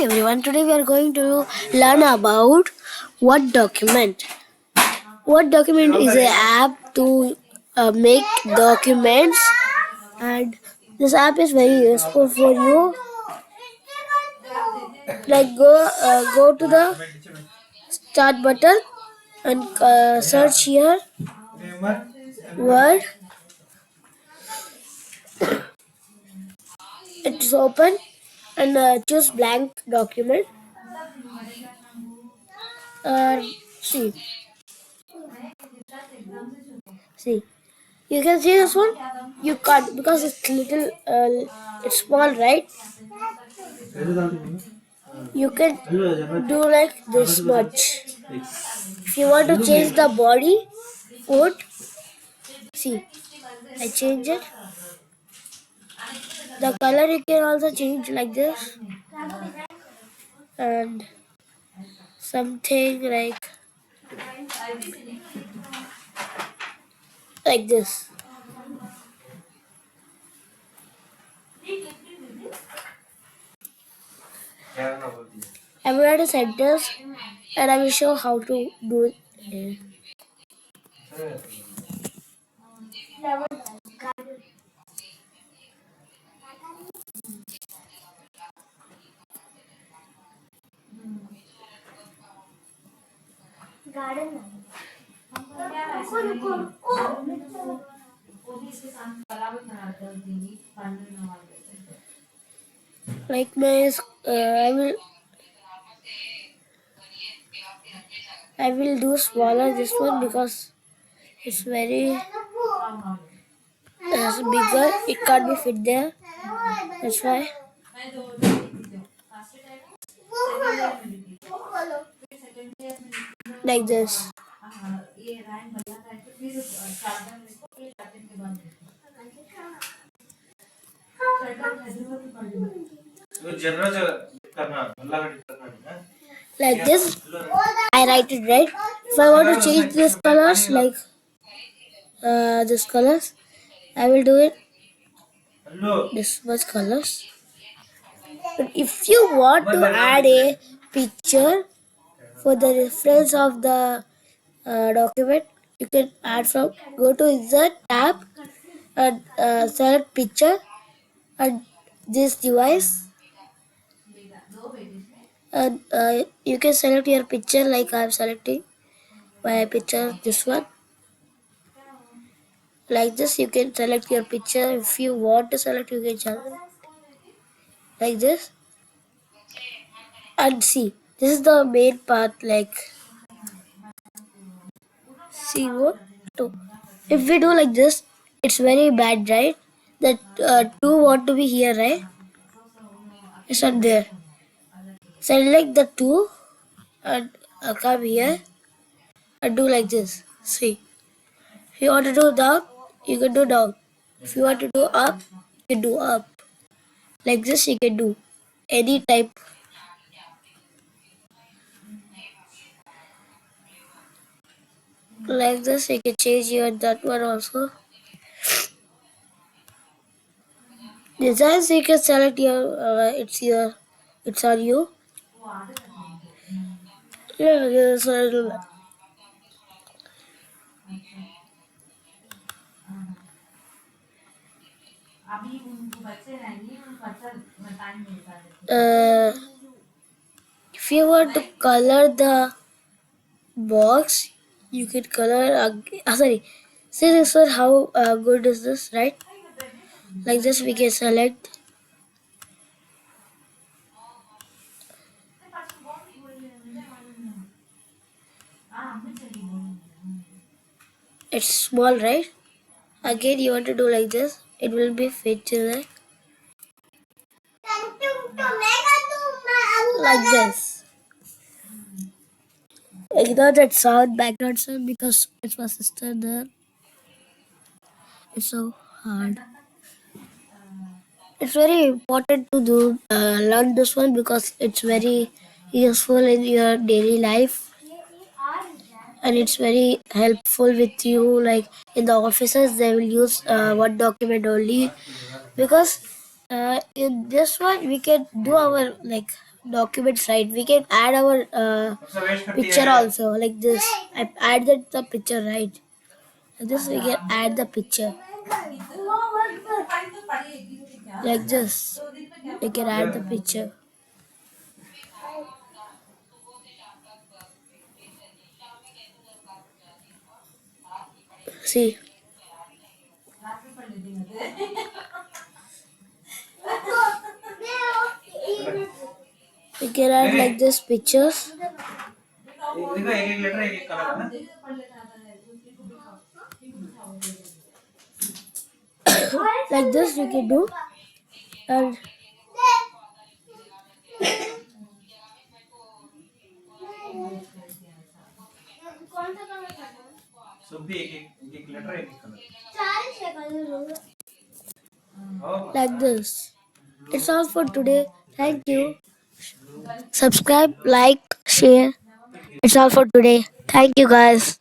Hi everyone, today we are going to learn about Word Document. Word Document is an app to make documents, and this app is very useful for you. Like go to the start button and search here Word. It's open and choose blank document. Uh, see, see. You can see this one. You can't because it's little. It's small, right? You can do like this much. If you want to change the body, foot. See, I change it. The color you can also change like this, and something like this. I will add a sentence, and I will show how to do it. Here. Like my, I will do smaller this one because it's very bigger. It can't be fit there. That's why. Like this. Like this. I write it right. If I want to change these colors, like this colors, I will do it this much colors. But if you want to add a picture for the reference of the document, you can add from go to insert tab and select picture and this device, and you can select your picture like I am selecting my picture, this one. Like this, you can select your picture. If you want to select, you can select like this. And see, this is the main part. Like, see what? Two. If we do like this, it's very bad, right? That two want to be here, right? It's not there. Select the two and come here and do like this. See, if you want to do down, you can do down. If you want to do up, you can do up. Like this, you can do any type. Like this, you can change your that one also. Designs, you can select your. It's on you. Yeah, yes, I do that. Uh, if you want to color the box, you can color. Sorry, see this one. How good is this, right? Like this, we can select. It's small, right? Again, you want to do like this. It will be fit to that. Like this. Ignore that sound, background sound, because it's my sister there. It's so hard. It's very important to do learn this one because it's very useful in your daily life, and it's very helpful with you. Like in the offices, they will use Word document only because in this one we can do our like documents, right? We can add our picture also, like this. I added the picture, right? Like this we can add the picture, like this. We can add the picture. See, we can add like this pictures. Like this we can do. And like this. It's all for today. Thank you. Subscribe, like, share. It's all for today. Thank you, guys.